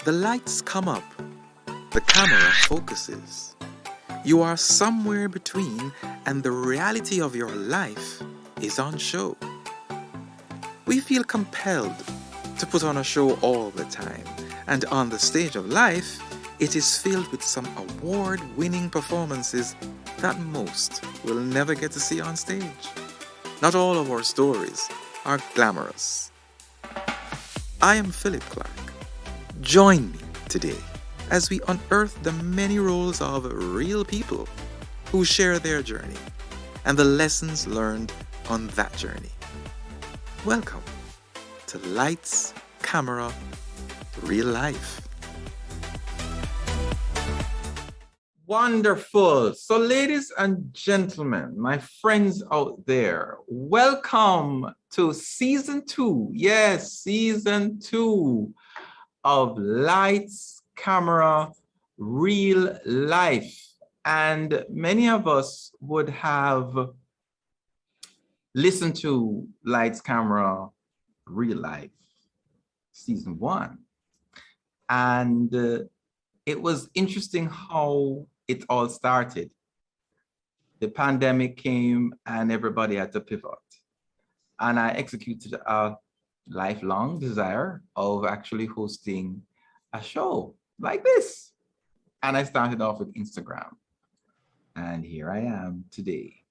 The lights come up, the camera focuses. You are somewhere between, and the reality of your life is on show. We feel compelled to put on a show all the time, and on the stage of life, it is filled with some award-winning performances that most will never get to see on stage. Not all of our stories are glamorous. I am Philip Clarke. Join me today as we unearth the many roles of real people who share their journey and the lessons learned on that journey. Welcome to Lights, Camera, Real Life. Wonderful. So, ladies and gentlemen, my friends out there, welcome to season 2. Yes, season 2 of Lights, Camera, Real Life. And many of us would have listened to Lights, Camera, Real Life, season 1. And it was interesting how it all started. The pandemic came and everybody had to pivot. And I executed a lifelong desire of actually hosting a show like this. And I started off with Instagram. And here I am today.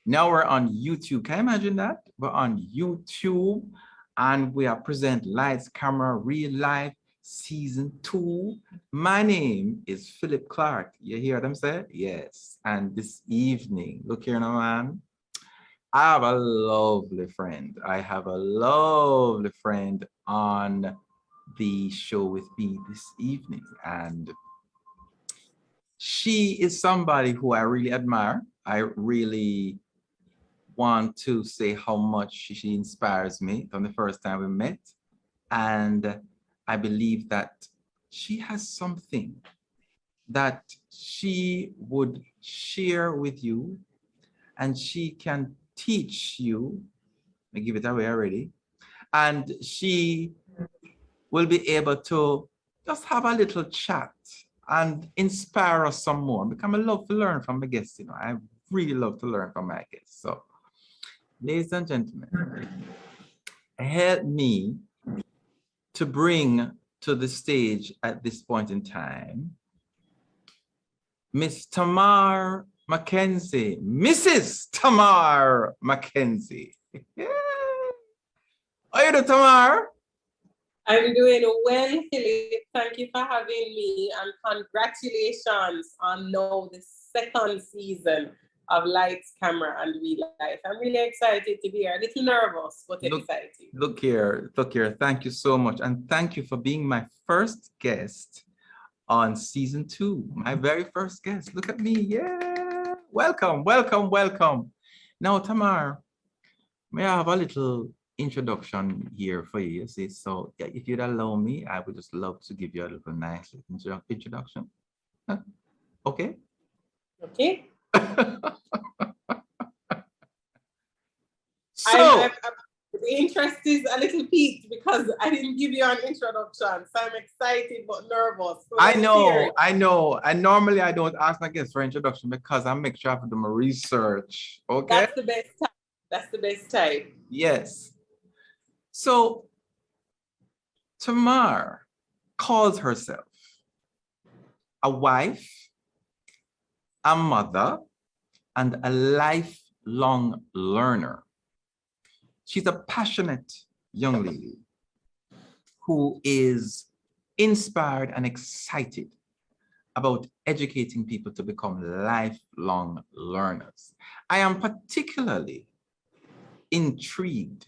Now we're on YouTube. Can you imagine that? We're on YouTube and we are present Lights, Camera, Real Life, season 2. My name is Philip Clarke. You hear them say? Yes. And this evening, look here now, man. I have a lovely friend. I have a lovely friend on the show with me this evening. And she is somebody who I really admire. I really want to say how much she inspires me from the first time we met. And I believe that she has something that she would share with you and she can teach you. I give it away already. And she will be able to just have a little chat and inspire us some more. Because I love to learn from my guests, you know. I really love to learn from my guests. So, ladies and gentlemen, help me to bring to the stage at this point in time Miss Tamar McKenzie, Mrs. Tamar McKenzie. How you doing, Tamar? I'm doing well, Philip. Thank you for having me, and congratulations on now the second season of Lights, Camera, and Real Life. I'm really excited to be here. A little nervous, but excited. Look here. Thank you so much, and thank you for being my first guest on season 2. My very first guest. Look at me. Yeah. Welcome. Now, Tamar, may I have a little introduction here for you? See, so if you'd allow me, I would just love to give you a little nice introduction. Okay? Okay. So, the interest is a little piqued because I didn't give you an introduction. So I'm excited but nervous. So I know. And normally I don't ask my guests for introduction because I make sure I do my research. Okay? That's the best type. Yes. So, Tamar calls herself a wife, a mother, and a lifelong learner. She's a passionate young lady who is inspired and excited about educating people to become lifelong learners. I am particularly intrigued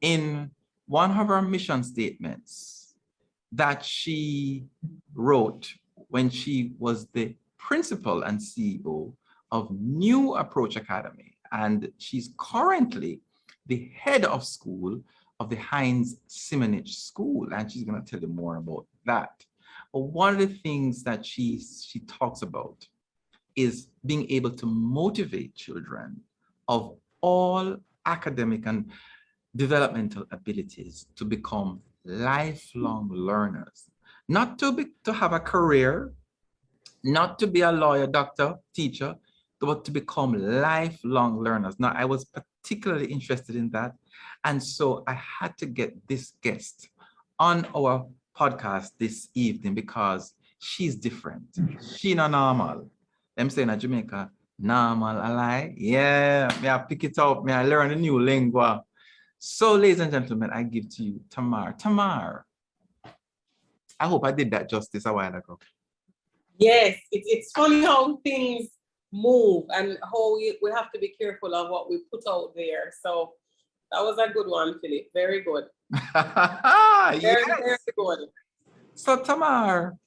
in one of her mission statements that she wrote when she was the principal and CEO of New Approach Academy. And she's currently the head of school of the Heinz Simonitsch School. And she's going to tell you more about that. But one of the things that she talks about is being able to motivate children of all academic and developmental abilities to become lifelong learners. not to have a career, not to be a lawyer, doctor, teacher, but to become lifelong learners. Now, I was particularly interested in that. And so I had to get this guest on our podcast this evening because she's different. She not normal. Them saying in Jamaica, normal, I lie. Yeah, may I pick it up, may I learn a new lingua. So, ladies and gentlemen, I give to you Tamar. Tamar, I hope I did that justice a while ago. Yes, it's funny how things move and how we have to be careful of what we put out there. So that was a good one, Philip. Very good. Very, Yes. very good. So, Tamar,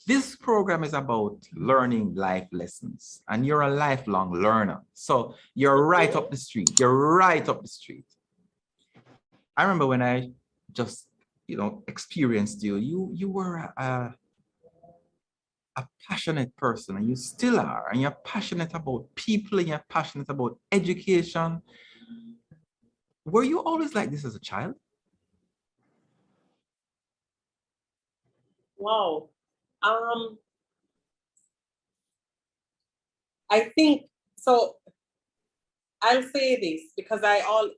this program is about learning life lessons, and you're a lifelong learner. So you're right up the street. You're right up the street. I remember when I just, experienced you. You were a passionate person, and you still are, and you're passionate about people, and you're passionate about education. Were you always like this as a child? Wow. I think so. I'll say this because I'll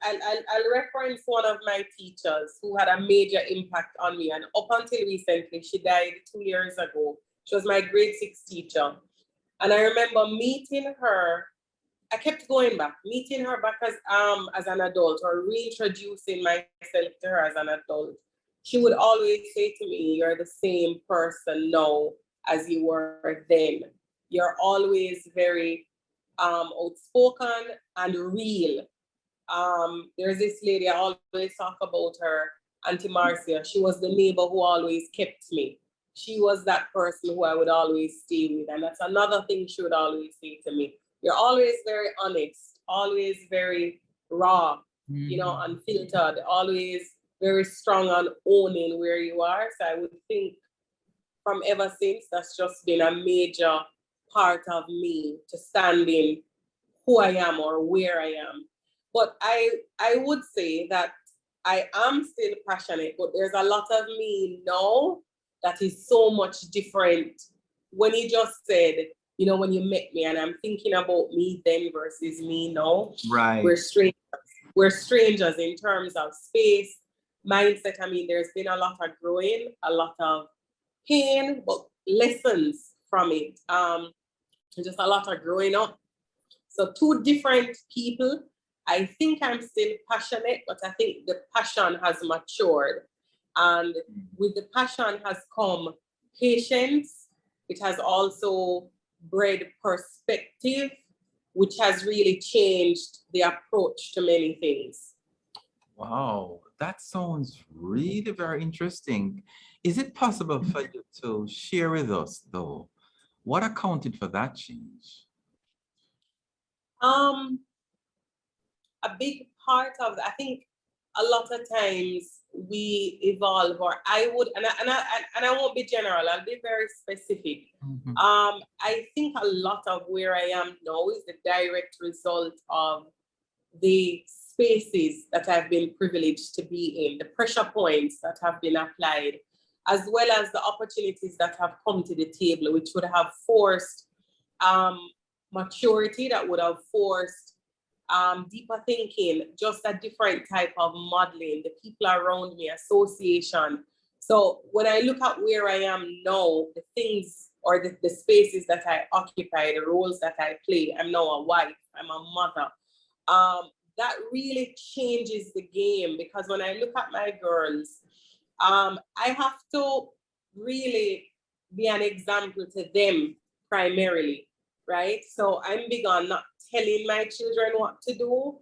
reference one of my teachers who had a major impact on me, and up until recently, she died 2 years ago. She was my grade 6 teacher, and I remember meeting her. I kept going back, meeting her back as an adult, or reintroducing myself to her as an adult. She would always say to me, "You're the same person now as you were then. You're always very outspoken and real." There's this lady, I always talk about her, Auntie Marcia. She was the neighbor who always kept me. She was that person who I would always stay with. And that's another thing she would always say to me. You're always very honest, always very raw, unfiltered, always very strong on owning where you are. So I would think from ever since, that's just been a major part of me to stand in who I am or where I am. But I would say that I am still passionate, but there's a lot of me now that is so much different. When you just said, when you met me, and I'm thinking about me then versus me now. Right. We're strangers. We're strangers in terms of space, mindset. I mean, there's been a lot of growing, a lot of pain, but lessons from it. Just a lot of growing up. So 2 different people. I think I'm still passionate, but I think the passion has matured. And with the passion has come patience. It has also bred perspective, which has really changed the approach to many things. Wow, that sounds really very interesting. Is it possible for you to share with us, though, what accounted for that change? A big part of I think a lot of times we evolve, or I would, and I won't be general, I'll be very specific. Mm-hmm. I think a lot of where I am now is the direct result of the spaces that I've been privileged to be in, the pressure points that have been applied, as well as the opportunities that have come to the table, which would have forced maturity, that would have forced deeper thinking, just a different type of modeling, the people around me, association. So when I look at where I am now, the things or the spaces that I occupy, the roles that I play, I'm now a wife, I'm a mother. That really changes the game, because when I look at my girls, I have to really be an example to them primarily, right? So I'm big on not telling my children what to do,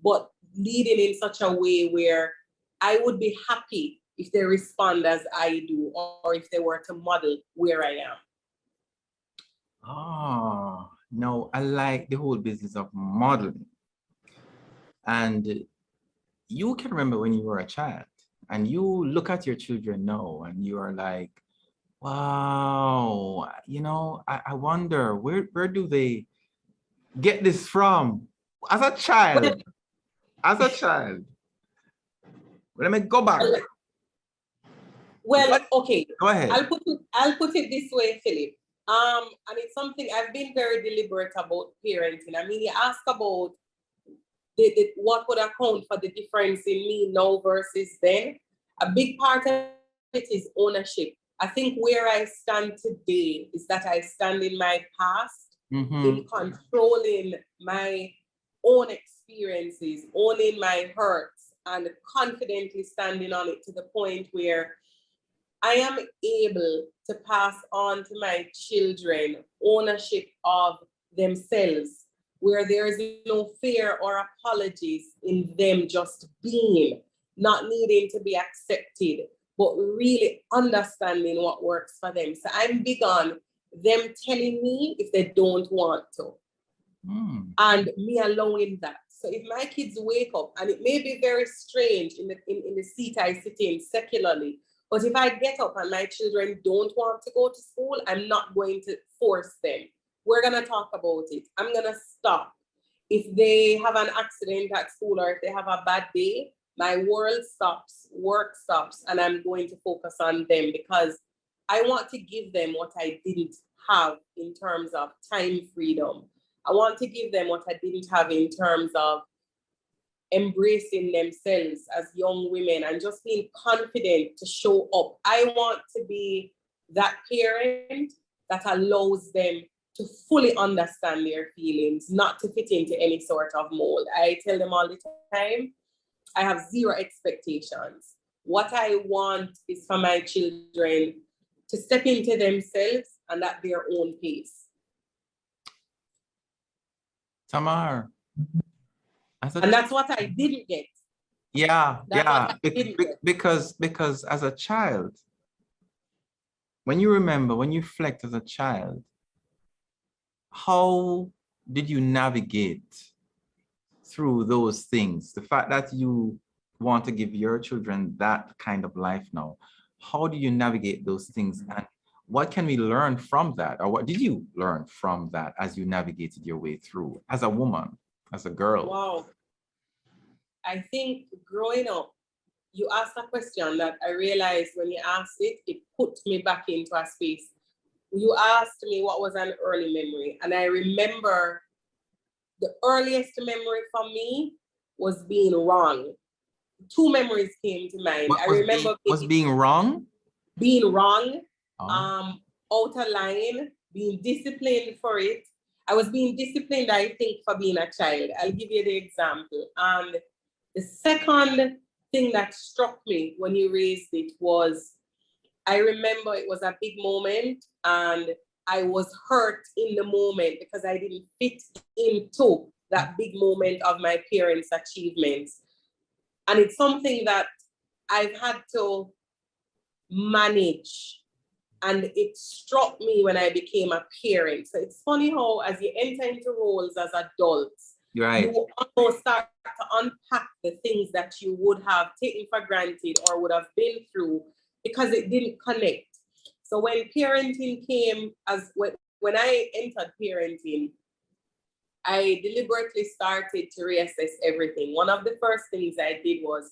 but leading in such a way where I would be happy if they respond as I do, or if they were to model where I am. Oh, no, I like the whole business of modeling. And you can remember when you were a child, and you look at your children now, and you are like, wow, I wonder where do they get this from? As a child, let me go back. Well, What? okay. Go ahead. I'll put it this way, Philip. And it's something I've been very deliberate about parenting. I mean, you ask about what would account for the difference in me now versus then. A big part of it is ownership. I think where I stand today is that I stand in my past, in controlling my own experiences, owning my hurts, and confidently standing on it to the point where I am able to pass on to my children ownership of themselves, where there is no fear or apologies in them just being, not needing to be accepted, but really understanding what works for them. So I'm big on them telling me if they don't want to, and me allowing that. So if my kids wake up, and it may be very strange in the seat I sit in secularly, but if I get up and my children don't want to go to school, I'm not going to force them. We're going to talk about it. I'm going to stop. If they have an accident at school or if they have a bad day, my world stops, work stops, and I'm going to focus on them because I want to give them what I didn't have in terms of time freedom. I want to give them what I didn't have in terms of embracing themselves as young women and just being confident to show up. I want to be that parent that allows them to fully understand their feelings, not to fit into any sort of mold. I tell them all the time, I have zero expectations. What I want is for my children to step into themselves and at their own pace. Tamar. And that's what I didn't get. Yeah, because as a child, when you remember, when you reflect as a child, how did you navigate through those things? The fact that you want to give your children that kind of life now, how do you navigate those things? And what can we learn from that? Or what did you learn from that as you navigated your way through as a woman, as a girl? Wow. I think growing up, you asked a question that I realized when you asked it, it put me back into a space. You asked me what was an early memory, and I remember the earliest memory for me was being wrong. Two memories came to mind. I remember being wrong? Being wrong, out of line, being disciplined for it. I was being disciplined, I think, for being a child. I'll give you the example. And the second thing that struck me when you raised it was, I remember it was a big moment and I was hurt in the moment because I didn't fit into that big moment of my parents' achievements. And it's something that I've had to manage. And it struck me when I became a parent. So it's funny how as you enter into roles as adults, right, you almost start to unpack the things that you would have taken for granted or would have been through because it didn't connect. So when parenting came, when I entered parenting, I deliberately started to reassess everything. One of the first things I did was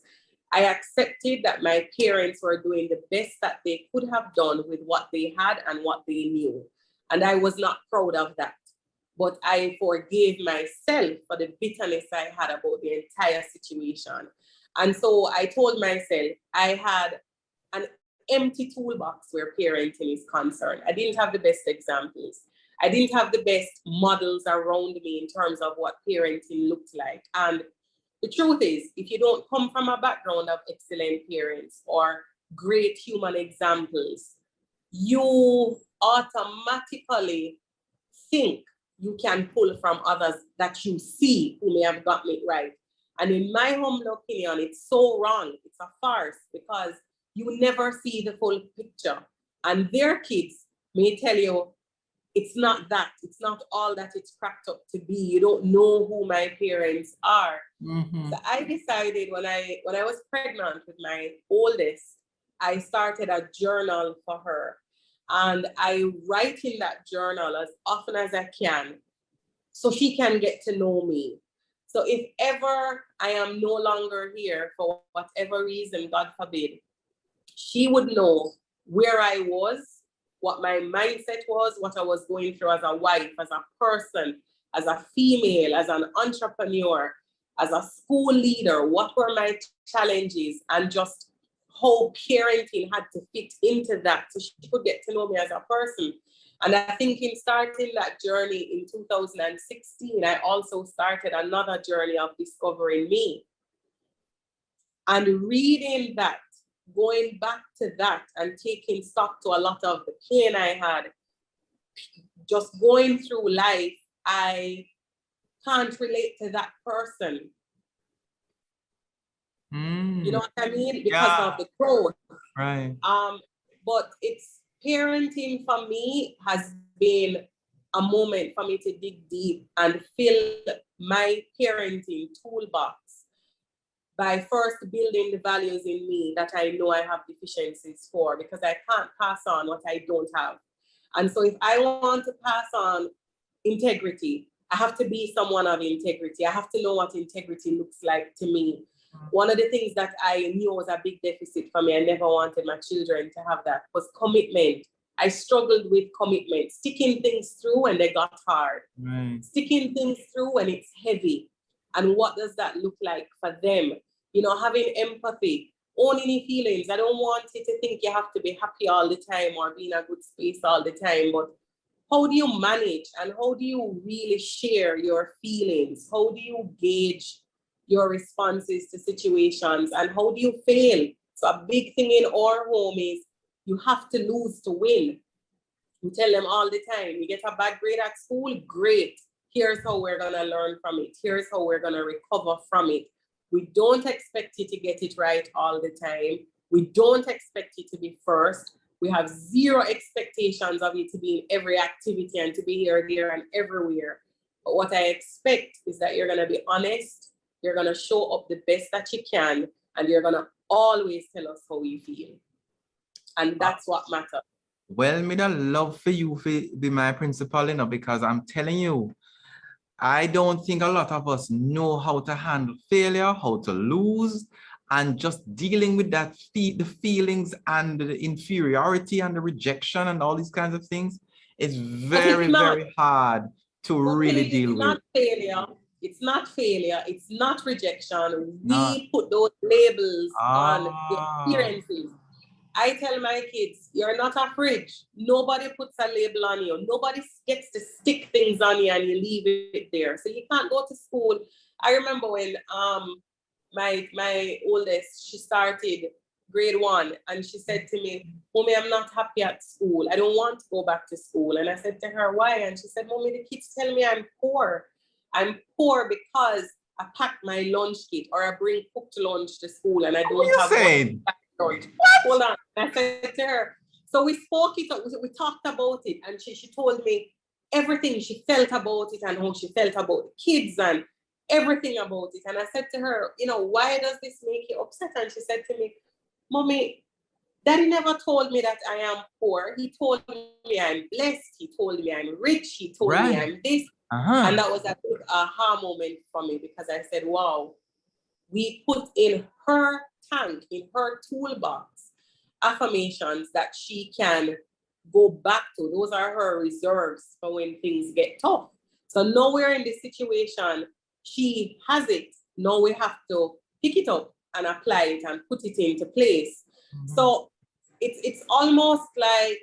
I accepted that my parents were doing the best that they could have done with what they had and what they knew. And I was not proud of that. But I forgave myself for the bitterness I had about the entire situation. And so I told myself I had an empty toolbox where parenting is concerned. I didn't have the best examples. I didn't have the best models around me in terms of what parenting looked like. And the truth is, if you don't come from a background of excellent parents or great human examples, you automatically think you can pull from others that you see who may have gotten it right. And in my humble opinion, it's so wrong. It's a farce because you never see the full picture. And their kids may tell you, it's not that. It's not all that it's cracked up to be. You don't know who my parents are. Mm-hmm. So I decided when I was pregnant with my oldest, I started a journal for her. And I write in that journal as often as I can so she can get to know me. So if ever I am no longer here for whatever reason, God forbid, she would know where I was, what my mindset was, what I was going through as a wife, as a person, as a female, as an entrepreneur, as a school leader, what were my challenges, and just how parenting had to fit into that so she could get to know me as a person. And I think in starting that journey in 2016, I also started another journey of discovering me. And reading that, going back to that and taking stock to a lot of the pain I had, just going through life, I can't relate to that person. You know what I mean? Because of the growth. Right. But it's parenting for me has been a moment for me to dig deep and fill my parenting toolbox by first building the values in me that I know I have deficiencies for, because I can't pass on what I don't have. And so if I want to pass on integrity, I have to be someone of integrity. I have to know what integrity looks like to me. One of the things that I knew was a big deficit for me, I never wanted my children to have that, was commitment. I struggled with commitment, sticking things through when they got hard, sticking things through when it's heavy. And what does that look like for them? You know, having empathy, owning any feelings. I don't want you to think you have to be happy all the time or be in a good space all the time, but how do you manage and how do you really share your feelings? How do you gauge your responses to situations, and how do you fail? So a big thing in our home is you have to lose to win. We tell them all the time, you get a bad grade at school, great. Here's how we're gonna learn from it. Here's how we're gonna recover from it. We don't expect you to get it right all the time. We don't expect you to be first. We have zero expectations of you to be in every activity and to be here, there, and everywhere. But what I expect is that you're gonna be honest, you're gonna show up the best that you can, and you're gonna always tell us how you feel. And that's what matters. Well, me da love for you to be my principal, you know, because I'm telling you, I don't think a lot of us know how to handle failure, how to lose, and just dealing with that the feelings and the inferiority and the rejection and all these kinds of things. It's very, very hard to really deal with. It's not failure. It's not failure. It's not rejection. We put those labels on the experiences. I tell my kids, you're not a fridge. Nobody puts a label on you. Nobody gets to stick things on you and you leave it there. So you can't go to school. I remember when my oldest, she started grade 1 and she said to me, Mommy, I'm not happy at school. I don't want to go back to school. And I said to her, why? And she said, Mommy, the kids tell me I'm poor. I'm poor because I pack my lunch kit or I bring cooked lunch to school and I don't have lunch. Hold on. I said to her, so we spoke it up, we talked about it, and she told me everything she felt about it and how she felt about the kids and everything about it. And I said to her, you know, why does this make you upset? And she said to me, Mommy, Daddy never told me that I am poor. He told me I'm blessed. He told me I'm rich. He told me I'm this. And that was a big aha moment for me, because I said, wow, we put in her tank, in her toolbox, affirmations that she can go back to. Those are her reserves for when things get tough. So now we're in this situation, she has it. Now we have to pick it up and apply it and put it into place. So it's almost like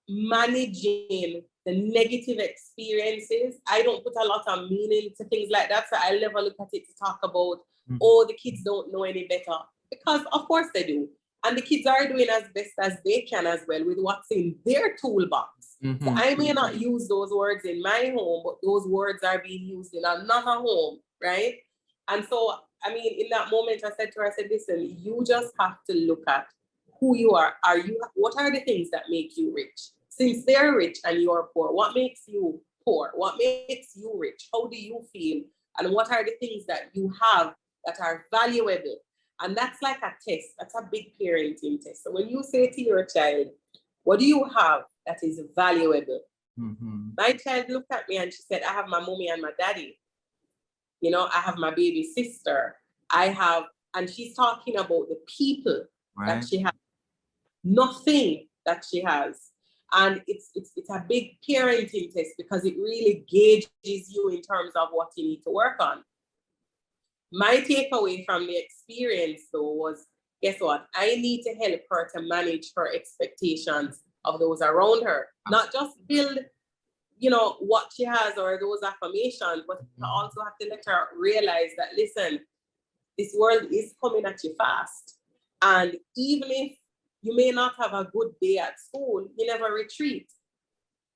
managing the negative experiences. I don't put a lot of meaning to things like that. So I never look at it to talk about, oh, the kids don't know any better. Because of course they do. And the kids are doing as best as they can as well with what's in their toolbox. So I may not use those words in my home, but those words are being used in another home, right? And so, I mean, in that moment, I said to her, I said, listen, you just have to look at who you are. What are the things that make you rich? Since they're rich and you're poor, what makes you poor? What makes you rich? How do you feel? And what are the things that you have that are valuable? And that's like a test. That's a big parenting test. So when you say to your child, what do you have that is valuable? My child looked at me and she said, I have my mommy and my daddy. You know, I have my baby sister. And she's talking about the people that she has. nothing that she has. And it's a big parenting test because it really gauges you in terms of what you need to work on. My takeaway from the experience, though, was, guess what? I need to help her to manage her expectations of those around her, not just build, what she has or those affirmations, but I also have to let her realize that, listen, this world is coming at you fast. And even if you may not have a good day at school, you never retreat.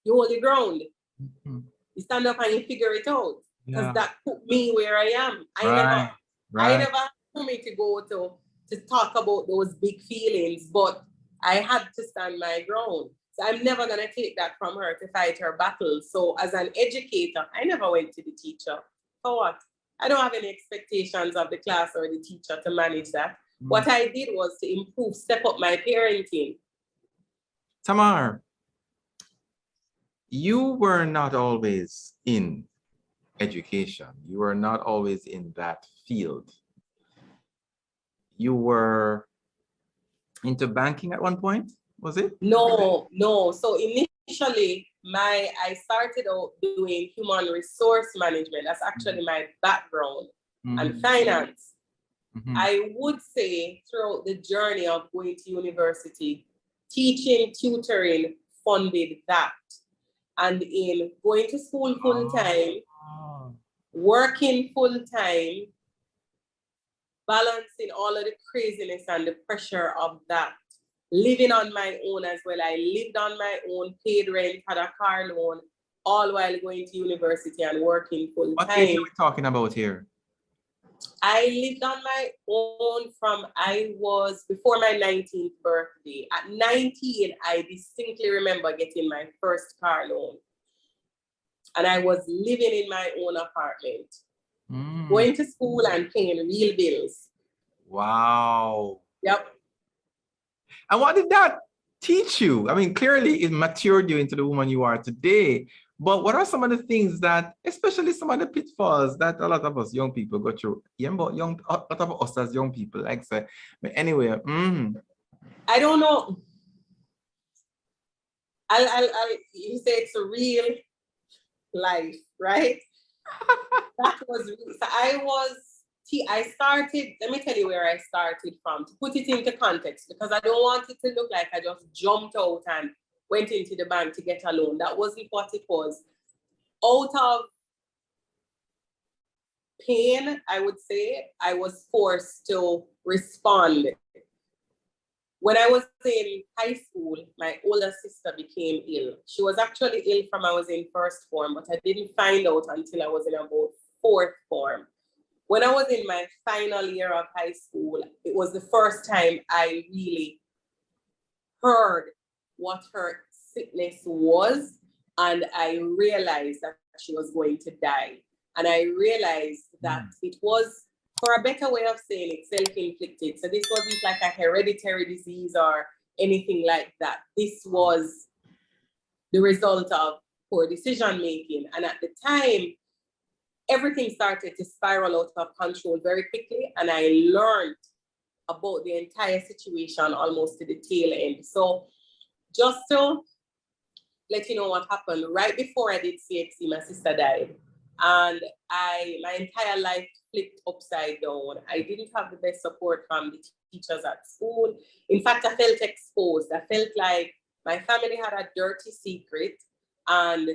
You hold your ground. Mm-hmm. You stand up and you figure it out. Because that put me where I am. I never told me to go to talk about those big feelings, but I had to stand my ground. So I'm never going to take that from her to fight her battles. So as an educator, I never went to the teacher. For what? I don't have any expectations of the class or the teacher to manage that. Mm. What I did was to step up my parenting. Tamar, you were not always in education. You were not always in that field. You were into banking at one point, was it? No. So initially, I started out doing human resource management. That's actually my background, and finance. I would say throughout the journey of going to university, teaching, tutoring funded that. And in going to school full time, working full time, balancing all of the craziness and the pressure of that, living on my own as well. I lived on my own, paid rent, had a car loan, all while going to university and working full time. What age are we talking about here? I lived on my own before my 19th birthday. At 19, I distinctly remember getting my first car loan. And I was living in my own apartment, going to school and paying real bills. Wow. Yep. And what did that teach you? I mean, clearly it matured you into the woman you are today. But what are some of the things that, especially some of the pitfalls that a lot of us young people go through? A lot of us as young people, like say, but anyway. I don't know. You say it's a real life, right? That was, so I started, let me tell you where I started from, to put it into context, because I don't want it to look like I just jumped out and went into the bank to get a loan. That wasn't what it was. Out of pain, I would say, I was forced to respond. When I was in high school, my older sister became ill. She was actually ill from I was in first form, but I didn't find out until I was in about fourth form. When I was in my final year of high school, it was the first time I really heard what her sickness was, and I realized that she was going to die. And I realized that it was, for a better way of saying it, self-inflicted. So this wasn't like a hereditary disease or anything like that. This was the result of poor decision-making. And at the time, everything started to spiral out of control very quickly. And I learned about the entire situation almost to the tail end. So just to let you know what happened, right before I did CXC, my sister died. And my entire life flipped upside down. I didn't have the best support from the teachers at school. In fact, I felt exposed. I felt like my family had a dirty secret, and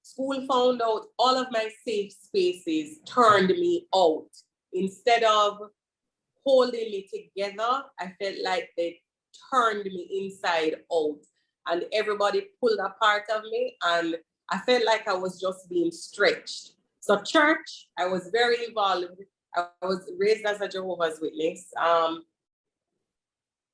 school found out all of my safe spaces, turned me out. Instead of holding me together, I felt like they turned me inside out, and everybody pulled a part of me, and I felt like I was just being stretched. So church, I was very involved. I was raised as a Jehovah's Witness.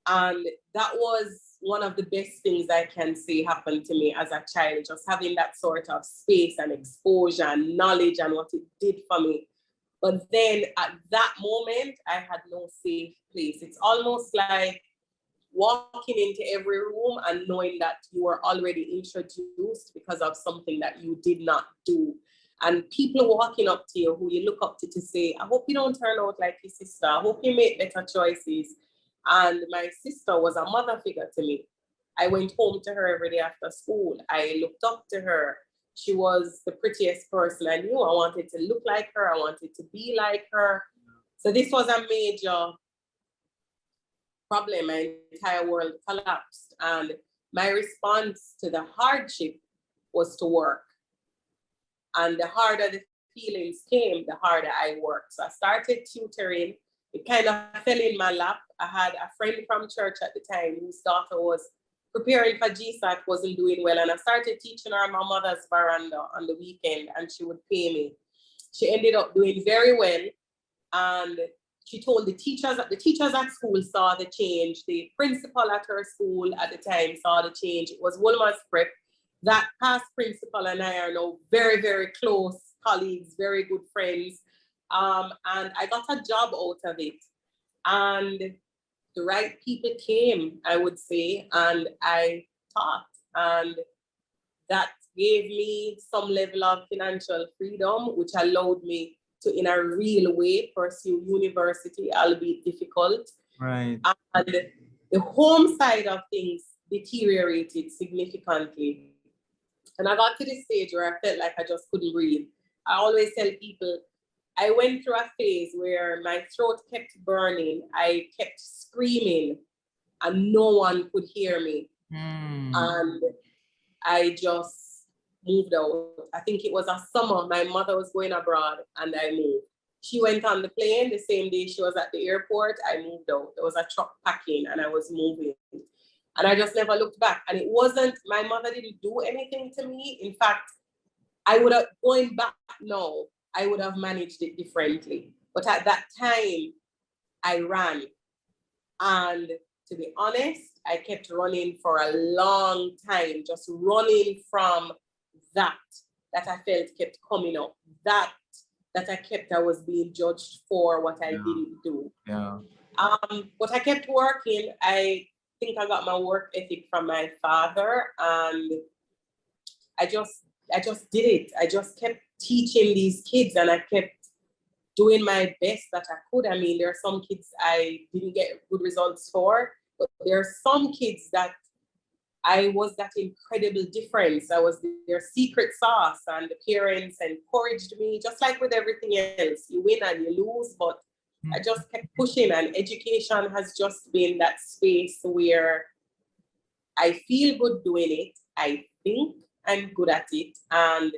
And that was one of the best things I can say happened to me as a child, just having that sort of space and exposure and knowledge and what it did for me. But then at that moment, I had no safe place. It's almost like walking into every room and knowing that you were already introduced because of something that you did not do. And people walking up to you who you look up to say, I hope you don't turn out like your sister. I hope you make better choices. And my sister was a mother figure to me. I went home to her every day after school. I looked up to her. She was the prettiest person I knew. I wanted to look like her. I wanted to be like her. So this was a major problem. My entire world collapsed. And my response to the hardship was to work. And the harder the feelings came, the harder I worked. So I started tutoring. It kind of fell in my lap. I had a friend from church at the time whose daughter was preparing for GSAT, wasn't doing well. And I started teaching her on my mother's veranda on the weekend, and she would pay me. She ended up doing very well. And she told the teachers at school saw the change. The principal at her school at the time saw the change. It was Wolmer's Prep. That past principal and I are now very, very close colleagues, very good friends. And I got a job out of it. And the right people came, I would say, and I taught. And that gave me some level of financial freedom, which allowed me to, in a real way, pursue university, albeit difficult. Right. And the home side of things deteriorated significantly. And I got to this stage where I felt like I just couldn't breathe. I always tell people, I went through a phase where my throat kept burning. I kept screaming and no one could hear me. And I just moved out. I think it was a summer. My mother was going abroad and I moved. She went on the plane the same day she was at the airport. I moved out. There was a truck packing and I was moving. And I just never looked back. And it wasn't, my mother didn't do anything to me. In fact, I would have, going back now, I would have managed it differently. But at that time, I ran. And to be honest, I kept running for a long time, just running from that I felt kept coming up, that I was being judged for what I didn't do. Yeah. But I kept working. I think I got my work ethic from my father, and I just did it. I just kept teaching these kids, and I kept doing my best that I could. I mean, there are some kids I didn't get good results for, but there are some kids that I was that incredible difference. I was their secret sauce, and the parents encouraged me, just like with everything else. You win and you lose, but I just kept pushing, and education has just been that space where I feel good doing it. I think I'm good at it. And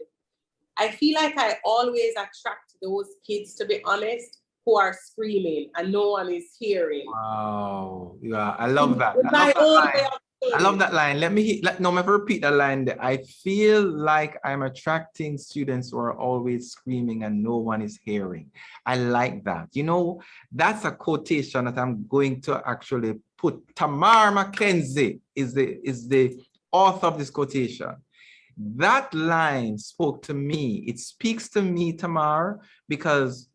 I feel like I always attract those kids, to be honest, who are screaming and no one is hearing. Wow. Yeah, I love that. I love that line. Let me repeat that line. I feel like I'm attracting students who are always screaming and no one is hearing. I like that. You know, that's a quotation that I'm going to actually put. Tamar McKenzie is the author of this quotation. That line spoke to me. It speaks to me, Tamar, because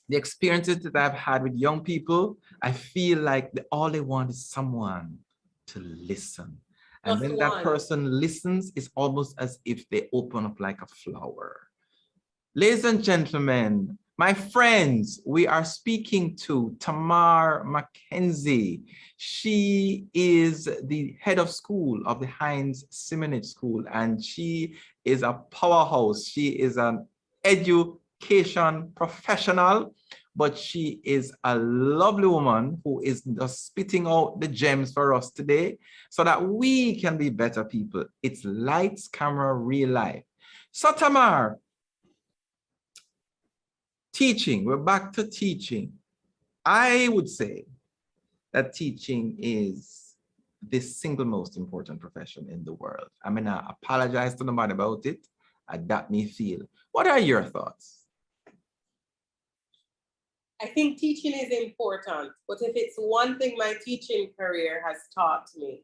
the experiences that I've had with young people, I feel like all they want is someone to listen. And when that person listens, it's almost as if they open up like a flower. Ladies and gentlemen, my friends, we are speaking to Tamar McKenzie. She is the head of school of the Heinz Simonitsch School, and she is a powerhouse. She is an education professional, but she is a lovely woman who is just spitting out the gems for us today so that we can be better people. It's lights, camera, real life. So Tamar, teaching, we're back to teaching. I would say that teaching is the single most important profession in the world. I'm gonna apologize to nobody about it. That me feel. What are your thoughts? I think teaching is important, but if it's one thing my teaching career has taught me,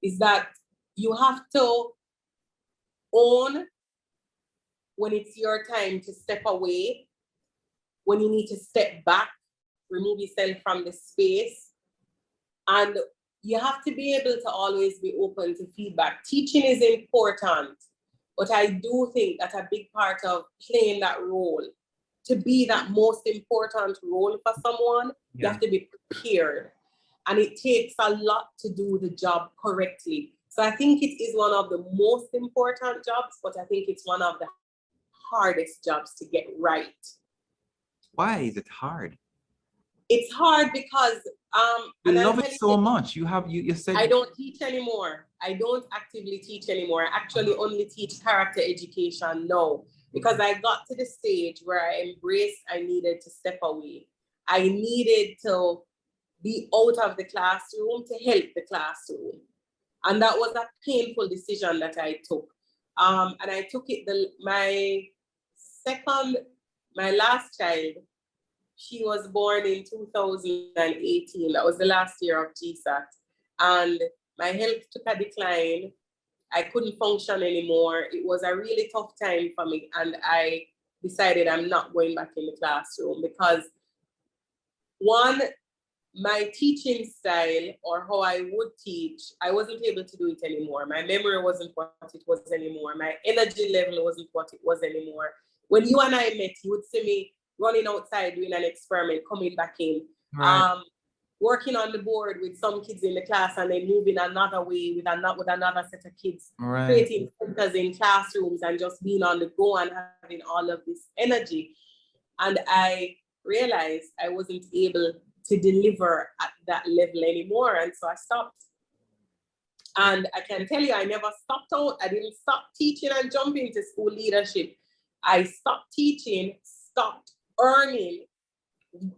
is that you have to own when it's your time to step away, when you need to step back, remove yourself from the space. And you have to be able to always be open to feedback. Teaching is important, but I do think that a big part of playing that role to be that most important role for someone, you have to be prepared. And it takes a lot to do the job correctly. So I think it is one of the most important jobs, but I think it's one of the hardest jobs to get right. Why is it hard? It's hard because you love it so much. You said I don't teach anymore. I don't actively teach anymore. I actually only teach character education now, because I got to the stage where I embraced I needed to step away. I needed to be out of the classroom to help the classroom. And that was a painful decision that I took. And I took it, my last child, she was born in 2018. That was the last year of GSAT. And my health took a decline. I couldn't function anymore. It was a really tough time for me. And I decided I'm not going back in the classroom because, one, my teaching style, or how I would teach, I wasn't able to do it anymore. My memory wasn't what it was anymore. My energy level wasn't what it was anymore. When you and I met, you would see me running outside doing an experiment, coming back in, right. Working on the board with some kids in the class, and then moving another way with another set of kids, right. Creating centers in classrooms and just being on the go and having all of this energy. And I realized I wasn't able to deliver at that level anymore. And so I stopped. And I can tell you, I never stopped out. I didn't stop teaching and jump into school leadership. I stopped teaching, stopped earning.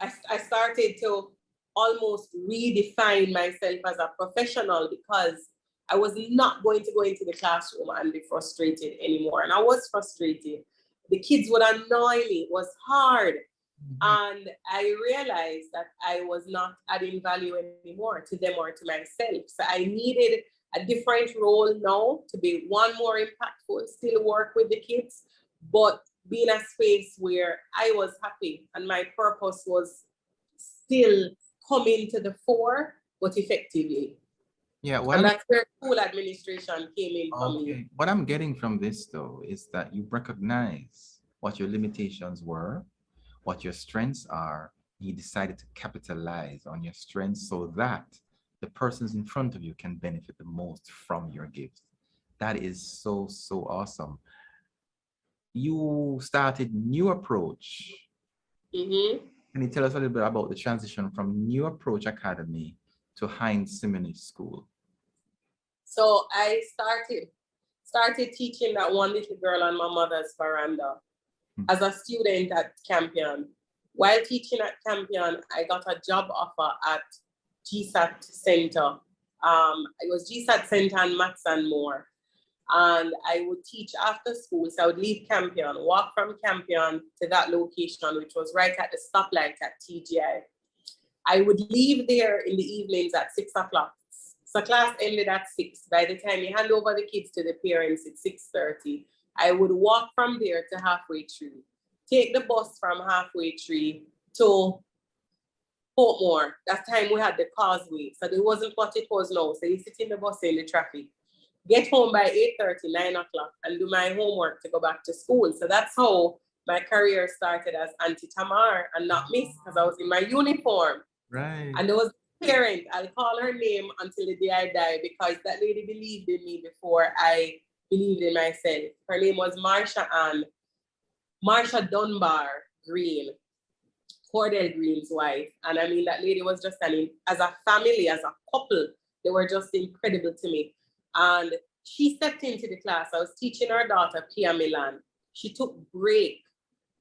I started to almost redefine myself as a professional because I was not going to go into the classroom and be frustrated anymore. And I was frustrated. The kids would annoy me. It was hard. And I realized that I was not adding value anymore to them or to myself. So I needed a different role now to be one more impactful, still work with the kids, but be in a space where I was happy and my purpose was still coming to the fore, but effectively. Yeah, and that's where school administration came in for me. What I'm getting from this, though, is that you recognize what your limitations were, what your strengths are. You decided to capitalize on your strengths so that the persons in front of you can benefit the most from your gifts. That is so, so awesome. You started New Approach. Mm-hmm. Can you tell us a little bit about the transition from New Approach Academy to Heinz Simonitsch School? So I started teaching that one little girl on my mother's veranda as a student at Campion. While teaching at Campion, I got a job offer at GSAT Center. It was GSAT Center and Max and More. And I would teach after school. So I would leave Campion, walk from Campion to that location, which was right at the stoplight at TGI. I would leave there in the evenings at 6 o'clock. So class ended at 6. By the time you hand over the kids to the parents, it's 6:30. I would walk from there to Halfway Tree, take the bus from Halfway Tree to Portmore. That time we had the causeway, so it wasn't what it was now. So you sit in the bus in the traffic, get home by 8:30, 9 o'clock, and do my homework to go back to school. So that's how my career started as Auntie Tamar and not Miss, because I was in my uniform. Right. And there was a parent, I'll call her name until the day I die, because that lady believed in me before I believed in myself. Her name was Marsha Dunbar Green, Cordell Green's wife. And I mean, that lady was just, as a family, as a couple, they were just incredible to me. And she stepped into the class. I was teaching her daughter, Pia Milan. She took break.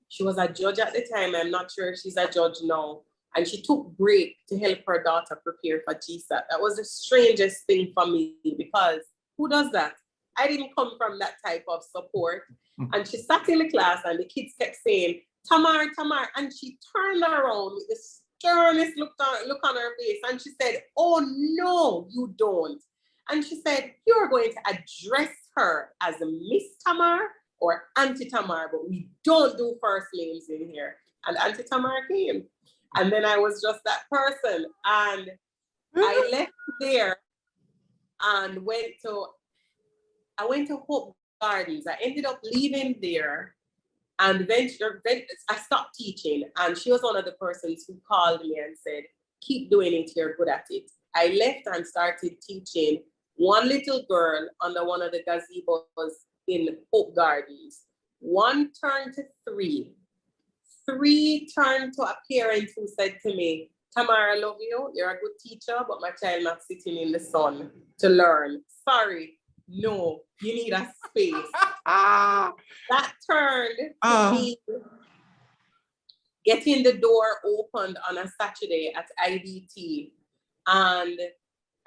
She was a judge at the time. I'm not sure if she's a judge now. And she took break to help her daughter prepare for GSAT. That was the strangest thing for me, because who does that? I didn't come from that type of support. And she sat in the class and the kids kept saying, Tamar, Tamar. And she turned around with the sternest look on her face. And she said, oh, no, you don't. And she said, you're going to address her as Miss Tamar or Auntie Tamar, but we don't do first names in here. And Auntie Tamar came. And then I was just that person. And I left there and I went to Hope Gardens. I ended up leaving there And then I stopped teaching, and she was one of the persons who called me and said, keep doing it, you're good at it. I left and started teaching one little girl under one of the gazebos in Hope Gardens. One turned to 3. 3 turned to a parent who said to me, Tamar, I love you. You're a good teacher, but my child not sitting in the sun to learn. Sorry, no, you need a space. That turned to me getting the door opened on a Saturday at IDT. And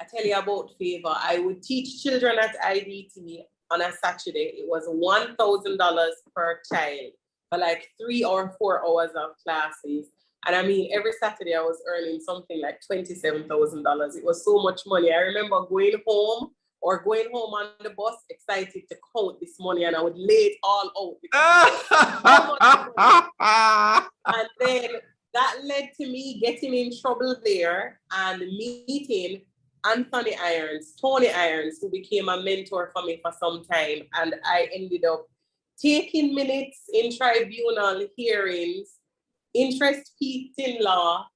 I tell you about favor. I would teach children at IDT on a Saturday. It was $1,000 per child for like 3 or 4 hours of classes. And I mean, every Saturday I was earning something like $27,000. It was so much money. I remember going home on the bus, excited to count this money, and I would lay it all out. Because so much money. And then that led to me getting in trouble there and meeting Anthony Irons, Tony Irons, who became a mentor for me for some time. And I ended up taking minutes in tribunal hearings, interest peaked in law,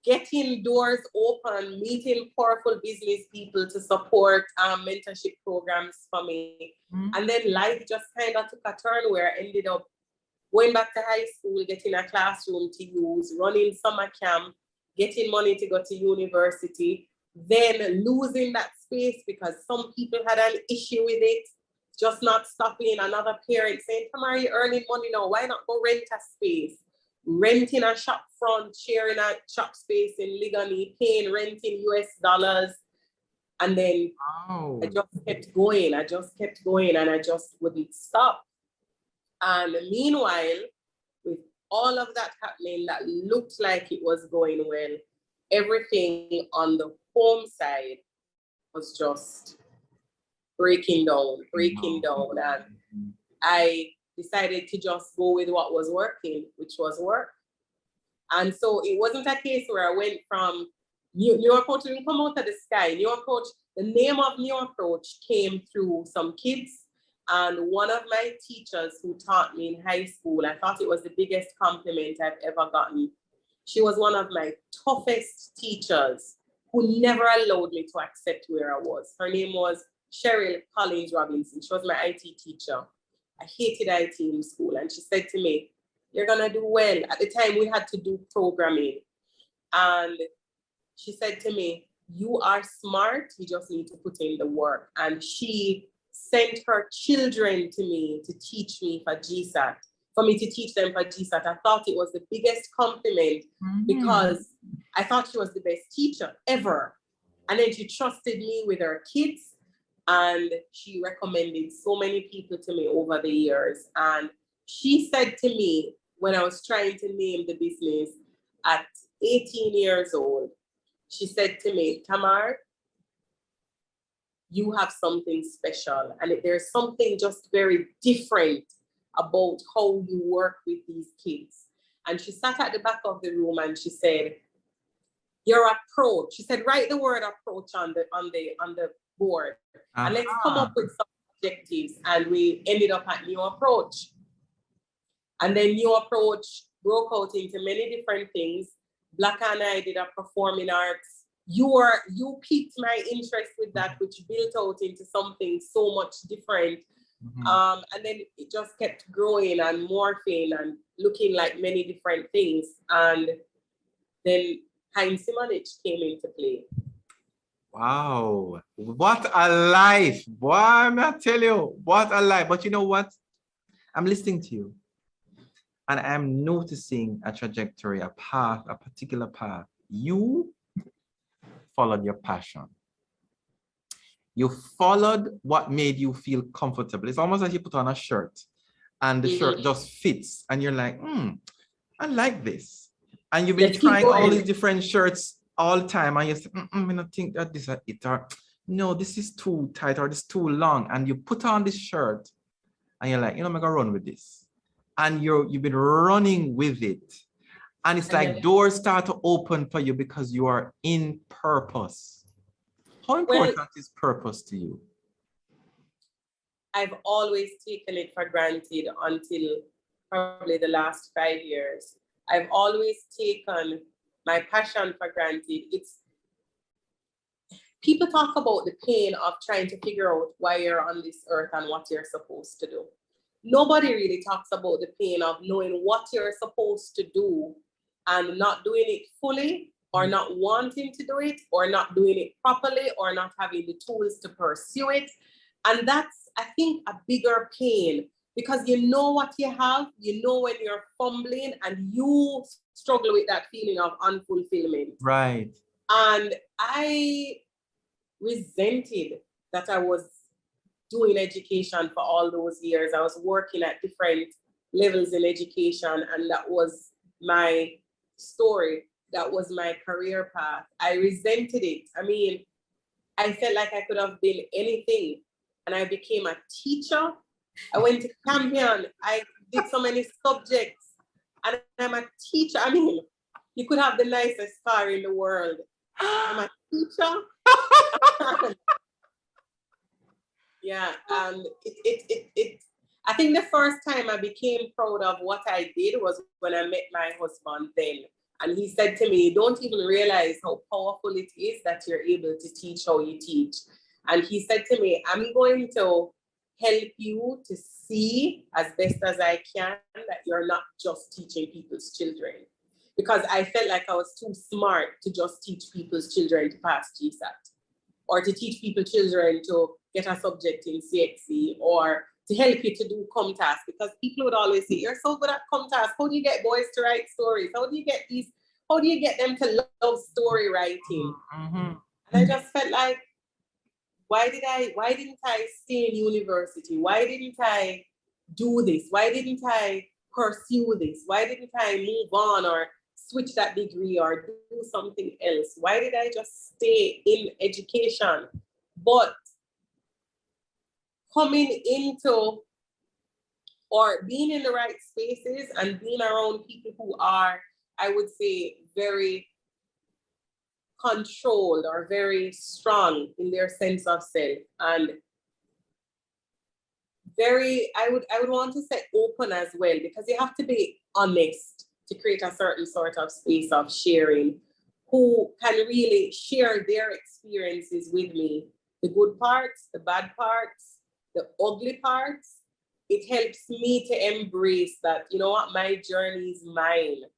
getting doors open, meeting powerful business people to support mentorship programs for me. And then life just kind of took a turn where I ended up going back to high school, getting a classroom to use, running summer camp, getting money to go to university, then losing that space because some people had an issue with it, just not stopping. Another parent saying, Tamar, you're earning money now, why not go rent a space? Renting a shop front, sharing a shop space in Ligani, paying rent in US dollars. And then I just kept going, and I just wouldn't stop. And meanwhile, with all of that happening that looked like it was going well, everything on the home side was just breaking down. And I decided to just go with what was working, which was work. And so it wasn't a case where I went from New Approach didn't come out of the sky. New Approach, the name of New Approach came through some kids. And one of my teachers who taught me in high school, I thought it was the biggest compliment I've ever gotten. She was one of my toughest teachers who never allowed me to accept where I was. Her name was Cheryl Collins Robinson. She was my IT teacher. I hated IT in school. And she said to me, you're gonna do well. At the time we had to do programming. And she said to me, you are smart, you just need to put in the work. And she sent her children to me to teach me for GSAT, for me to teach them for GSAT. I thought it was the biggest compliment because I thought she was the best teacher ever. And then she trusted me with her kids, and she recommended so many people to me over the years. And she said to me when I was trying to name the business at 18 years old, she said to me, Tamar, you have something special, and there's something just very different about how you work with these kids. And she sat at the back of the room and she said, your approach, she said, write the word approach on the board, and let's come up with some objectives. And we ended up at New Approach. And then New Approach broke out into many different things. Black and I did a performing arts. You piqued my interest with that, which built out into something so much different. And then it just kept growing and morphing and looking like many different things. And then Heinz Simonitsch came into play. Wow, what a life. Boy, I tell you, what a life. But you know what? I'm listening to you, and I'm noticing a trajectory, a path, a particular path. You followed your passion. You followed what made you feel comfortable. It's almost like you put on a shirt and the shirt just fits, and you're like, I like this. And you've been trying all these different shirts all the time, and you say, I don't think that this is it, or no, this is too tight, or this is too long. And you put on this shirt and you're like, I'm gonna run with this. And you've been running with it. And it's like doors start to open for you because you are in purpose. How important is purpose to you? I've always taken it for granted until probably the last 5 years, I've always taken my passion for granted. It's people talk about the pain of trying to figure out why you're on this earth and what you're supposed to do. Nobody really talks about the pain of knowing what you're supposed to do and not doing it fully, or not wanting to do it, or not doing it properly, or not having the tools to pursue it. And that's, I think, a bigger pain, because you know what you have, you know when you're fumbling, and you struggle with that feeling of unfulfillment. Right. And I resented that I was doing education for all those years. I was working at different levels in education, and that was my story. That was my career path. I resented it. I mean, I felt like I could have been anything, and I became a teacher. I went to Campion. I did so many subjects, and I'm a teacher. I mean, you could have the nicest car in the world. I'm a teacher. Yeah, I think the first time I became proud of what I did was when I met my husband then. And he said to me, don't even realize how powerful it is that you're able to teach how you teach. And he said to me, I'm going to help you to see as best as I can that you're not just teaching people's children. Because I felt like I was too smart to just teach people's children to pass GSAT, or to teach people's children to get a subject in CXC, or to help you to do ComTask, because people would always say, you're so good at ComTask. How do you get boys to write stories? How do you get them to love story writing? Mm-hmm. And I just felt like, why didn't I stay in university? Why didn't I do this? Why didn't I pursue this? Why didn't I move on or switch that degree or do something else? Why did I just stay in education? But coming into or being in the right spaces and being around people who are, I would say, very controlled or very strong in their sense of self, and very, I would want to say open as well, because you have to be honest to create a certain sort of space of sharing, who can really share their experiences with me, the good parts, the bad parts, the ugly parts. It helps me to embrace that, you know what, my journey is mine.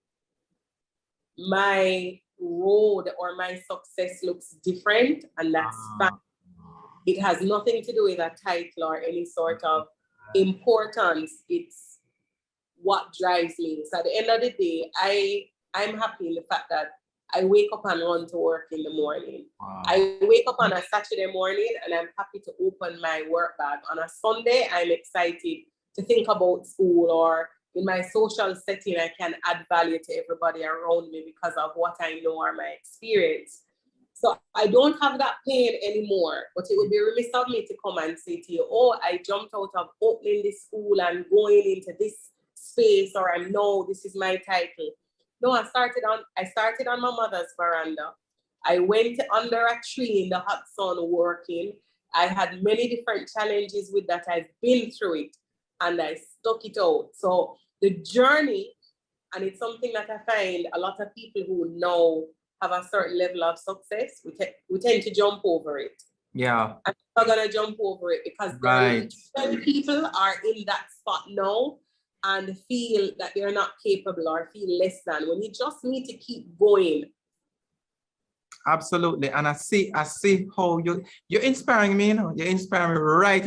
My road or my success looks different, and that's fine. It has nothing to do with a title or any sort of importance. It's what drives me. So at the end of the day, I'm happy in the fact that I wake up and run to work in the morning. Wow. I wake up on a Saturday morning and I'm happy to open my work bag. On a Sunday, I'm excited to think about school, or in my social setting, I can add value to everybody around me because of what I know or my experience. So I don't have that pain anymore, but it would be remiss of me to come and say to you, oh, I jumped out of opening this school and going into this space, or I know this is my title. No, I started on my mother's veranda. I went under a tree in the hot sun working. I had many different challenges with that. I've been through it and I stuck it out. So the journey, and it's something that I find a lot of people who know have a certain level of success, we tend to jump over it. Yeah. I'm not gonna jump over it because many people are in that spot now and feel that they're not capable or feel less than, when you just need to keep going. Absolutely. And I see how you're inspiring me, you know. You're inspiring me right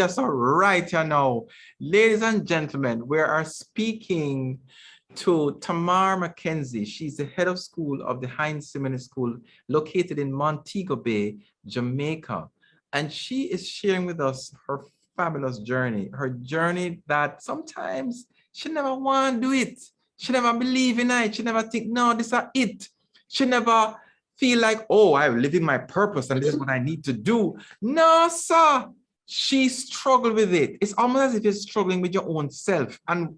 now. Ladies and gentlemen, we are speaking to Tamar McKenzie. She's the head of school of the Heinz Simonitsch School located in Montego Bay, Jamaica. And she is sharing with us her fabulous journey, her journey that sometimes she never want to do it. She never believe in it. She never think, no, this is it. She never feel like, oh, I'm living my purpose and this is what I need to do. No, sir. She struggled with it. It's almost as if you're struggling with your own self. And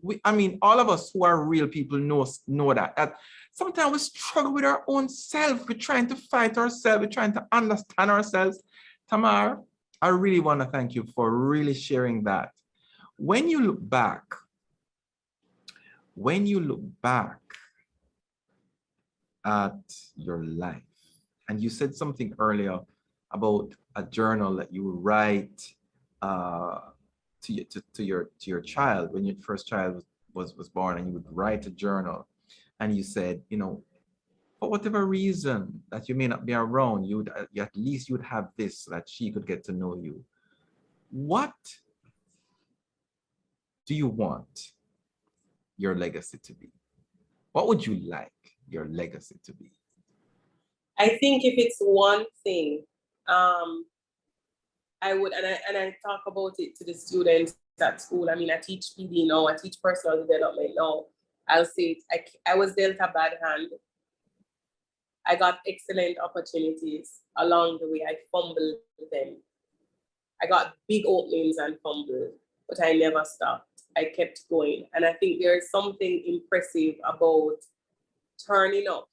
all of us who are real people know that sometimes we struggle with our own self. We're trying to fight ourselves. We're trying to understand ourselves. Tamar, I really want to thank you for really sharing that. When you look back, when you look back at your life, and you said something earlier about a journal that you write to your child when your first child was born, and you would write a journal, and you said, you know, for whatever reason that you may not be around, you would at least you would have this so that she could get to know you. What do you want your legacy to be? What would you like your legacy to be? I think if it's one thing, I would, and I talk about it to the students at school. I mean, I teach PD now, I teach personal development now. I'll say it, I was dealt a bad hand. I got excellent opportunities along the way. I fumbled them. I got big openings and fumbled, but I never stopped. I kept going. And I think there's something impressive about turning up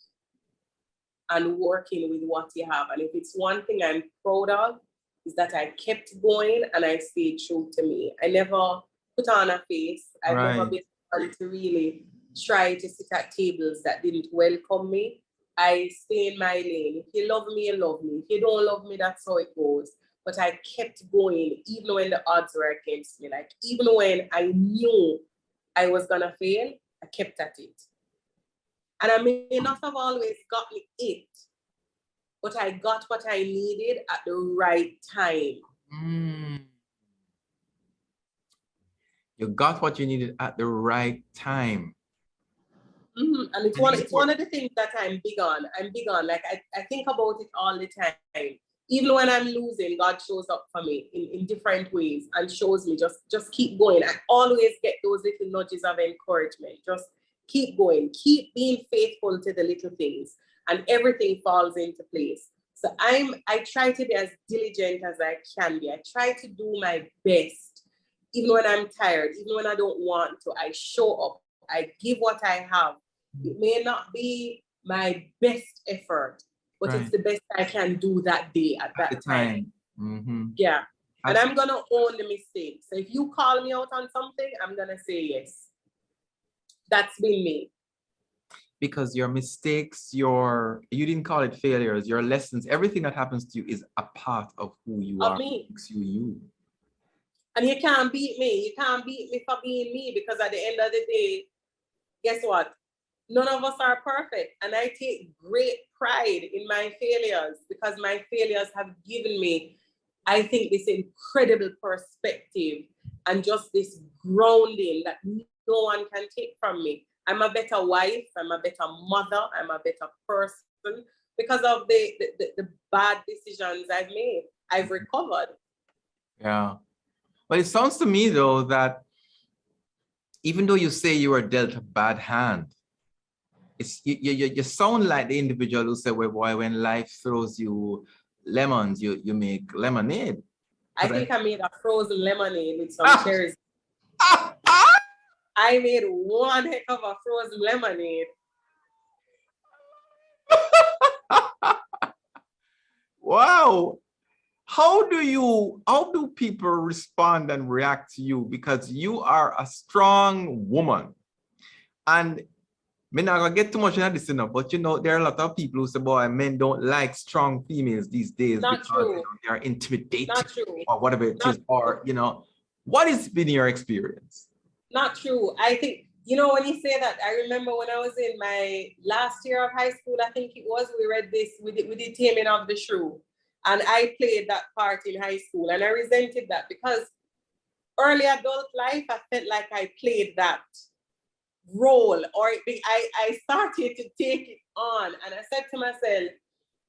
and working with what you have. And if it's one thing I'm proud of, is that I kept going and I stayed true to me. I never put on a face. I've never been able to really try to sit at tables that didn't welcome me. I stay in my lane. If you love me, you love me. If you don't love me, that's how it goes. But I kept going, even when the odds were against me. Like, even when I knew I was gonna fail, I kept at it. And I may not have always gotten it, but I got what I needed at the right time. You got what you needed at the right time. Mm-hmm. And it's one of the things that I'm big on. Like, I think about it all the time. Even when I'm losing, God shows up for me in different ways and shows me just keep going. I always get those little nudges of encouragement. Just keep going, keep being faithful to the little things, and everything falls into place. So I try to be as diligent as I can be. I try to do my best, even when I'm tired, even when I don't want to. I show up, I give what I have. It may not be my best effort, but it's the best I can do that day at that time. Mm-hmm. Yeah. And I'm gonna own the mistakes. So if you call me out on something, I'm gonna say yes. That's been me. Because your mistakes, you didn't call it failures, your lessons, everything that happens to you is a part of who you are. Me. Makes you. And you can't beat me. You can't beat me for being me, because at the end of the day, guess what? None of us are perfect. And I take great pride in my failures, because my failures have given me, I think, this incredible perspective and just this grounding that no one can take from me. I'm a better wife, I'm a better mother, I'm a better person because of the bad decisions I've made. I've recovered. Yeah. But it sounds to me, though, that even though you say you were dealt a bad hand, you sound like the individual who said, well, boy, when life throws you lemons, you make lemonade. I think I made a frozen lemonade with some cherries. I made one heck of a frozen lemonade. Wow. How do people respond and react to you? Because you are a strong woman. And I'm not gonna get too much into this, but you know, there are a lot of people who say, boy, men don't like strong females these days because they are intimidated or whatever it is, or you know, what has been your experience? Not true. I think, you know, when you say that, I remember when I was in my last year of high school, I think it was, we read this with the Taming of the Shrew. And I played that part in high school, and I resented that because early adult life, I felt like I played that role, or I started to take it on. And I said to myself,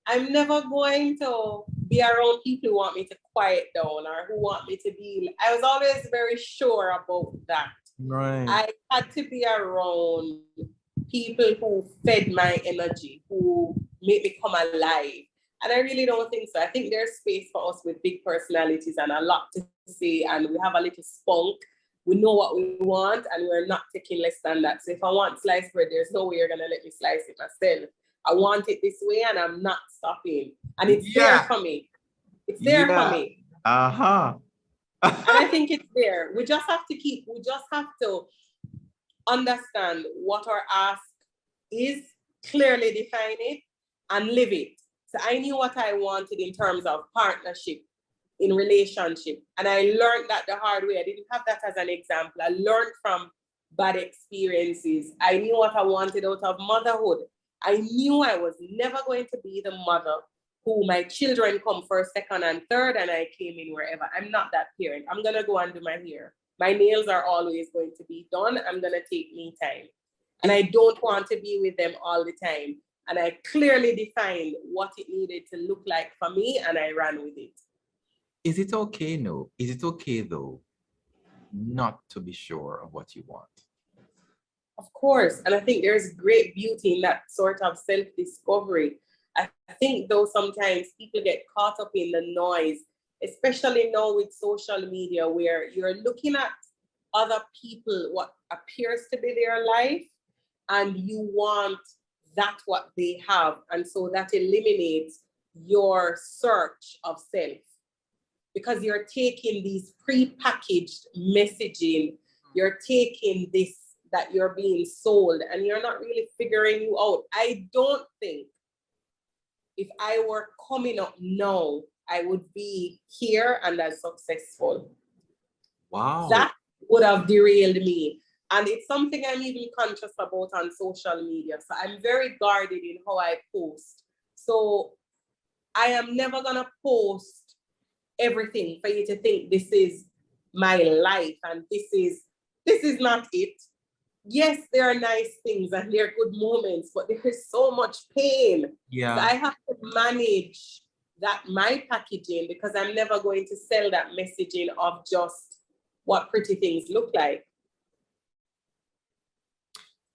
I'm never going to be around people who want me to quiet down or who want me to be. I was always very sure about that. Right. I had to be around people who fed my energy, who made me come alive. And I really don't think so. I think there's space for us with big personalities and a lot to say, and we have a little spunk. We know what we want, and we're not taking less than that. So if I want sliced bread, there's no way you're gonna let me slice it myself. I want it this way, and I'm not stopping. And it's there for me. It's there for me. Uh-huh. And I think it's there. We just have to understand what our ask is, clearly define it, and live it. So I knew what I wanted in terms of partnership, in relationship. And I learned that the hard way. I didn't have that as an example. I learned from bad experiences. I knew what I wanted out of motherhood. I knew I was never going to be the mother who my children come first, second, and third, and I came in wherever. I'm not that parent. I'm going to go and do my hair. My nails are always going to be done. I'm going to take me time. And I don't want to be with them all the time. And I clearly defined what it needed to look like for me, and I ran with it. Is it okay, no? Is it okay, though, not to be sure of what you want? Of course. And I think there's great beauty in that sort of self-discovery. I think, though, sometimes people get caught up in the noise, especially now with social media, where you're looking at other people, what appears to be their life, and you want that what they have. And so that eliminates your search of self, because you're taking these pre-packaged messaging, you're taking this that you're being sold, and you're not really figuring you out. I don't think if I were coming up now, I would be here and as successful. Wow. That would have derailed me. And it's something I'm even conscious about on social media. So I'm very guarded in how I post. So I am never gonna post everything for you to think this is my life and this is not it. Yes, there are nice things and there are good moments, but there is so much pain. Yeah. So I have to manage that, my packaging, because I'm never going to sell that messaging of just what pretty things look like.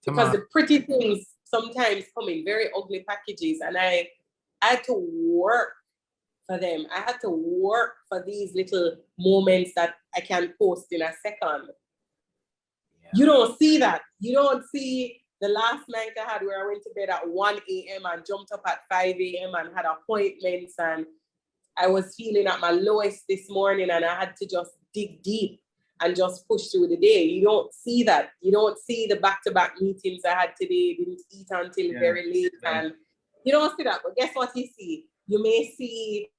Because the pretty things sometimes come in very ugly packages, and I had to work for them. I had to work for these little moments that I can post in a second. Yeah. You don't see that. You don't see the last night I had where I went to bed at 1 a.m. and jumped up at 5 a.m. and had appointments, and I was feeling at my lowest this morning, and I had to just dig deep and just push through the day. You don't see that. You don't see the back-to-back meetings I had today, didn't eat until very late. And you don't see that. But guess what you see? You may see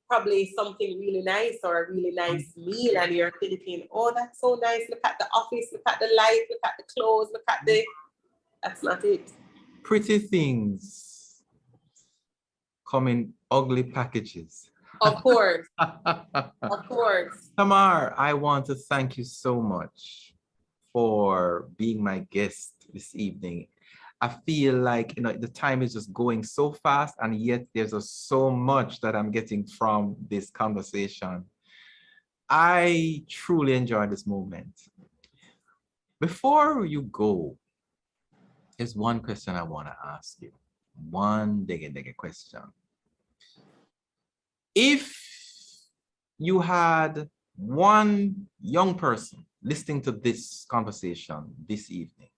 probably something really nice or a really nice meal, and you're thinking, oh, that's so nice. Look at the office, look at the light, look at the clothes, look at the... That's not it. Pretty things come in ugly packages. Of course. Of course. Tamar, I want to thank you so much for being my guest this evening. I feel like, you know, the time is just going so fast, and yet there's just so much that I'm getting from this conversation. I truly enjoyed this moment. Before you go, there's one question I want to ask you. One diggy question. If you had one young person listening to this conversation this evening,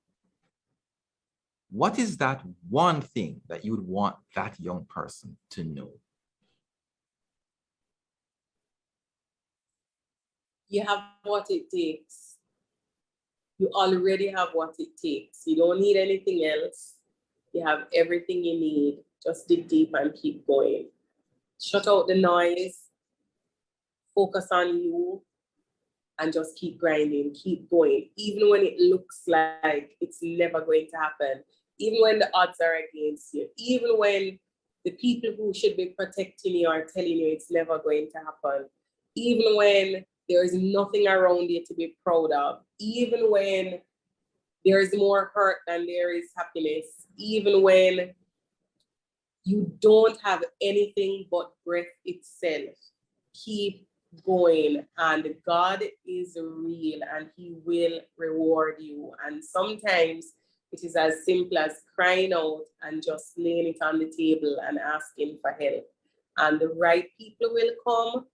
what is that one thing that you would want that young person to know? You have what it takes. You already have what it takes. You don't need anything else. You have everything you need. Just dig deep and keep going. Shut out the noise. Focus on you. And just keep grinding, keep going. Even when it looks like it's never going to happen. Even when the odds are against you. Even when the people who should be protecting you are telling you it's never going to happen. Even when there is nothing around you to be proud of. Even when there is more hurt than there is happiness. Even when you don't have anything but breath itself. Keep going, and God is real and he will reward you. And sometimes it is as simple as crying out and just laying it on the table and asking for help. And the right people will come.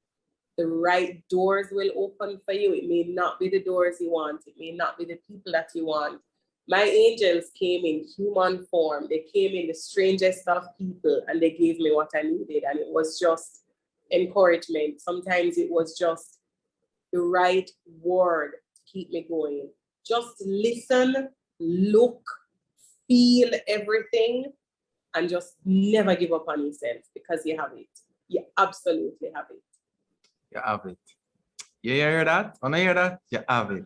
The right doors will open for you. It may not be the doors you want. It may not be the people that you want. My angels came in human form. They came in the strangest of people, and they gave me what I needed. And it was just encouragement. Sometimes it was just the right word to keep me going. just listen, look, feel everything, and just never give up on yourself, because you have it. You absolutely have it. You have it. You hear that? When I hear that, you have it.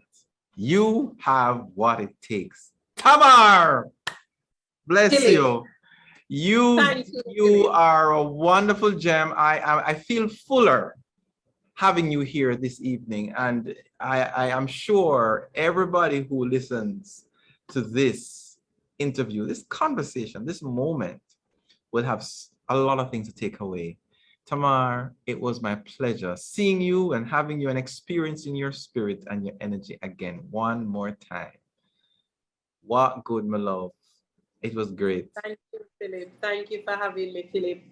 You have what it takes. Tamar, bless Philip, you. You thank you, Philip. are a wonderful gem. I feel fuller having you here this evening, and I am sure everybody who listens to this interview, this conversation, this moment, will have a lot of things to take away. Tamar, it was my pleasure seeing you and having you and experiencing your spirit and your energy again one more time. What good, my love. It was great. Thank you, Philip. Thank you for having me, Philip.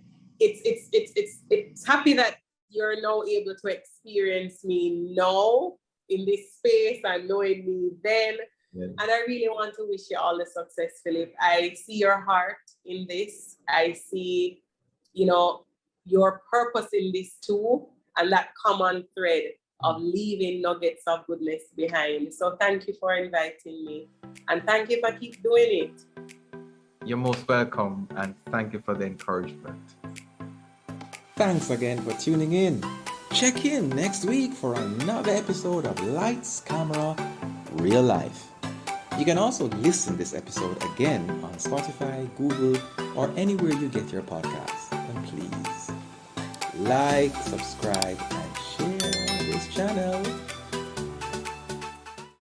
It's happy that you're now able to experience me now in this space and knowing me then. Yeah. And I really want to wish you all the success, Philip. I see your heart in this. I see, your purpose in this too, and that common thread of leaving nuggets of goodness behind. So thank you for inviting me, and thank you for keep doing it. You're most welcome, and thank you for the encouragement. Thanks again for tuning in. Check in next week for another episode of Lights, Camera, Real Life. You can also listen to this episode again on Spotify, Google, or anywhere you get your podcasts. And please like, subscribe, and share this channel.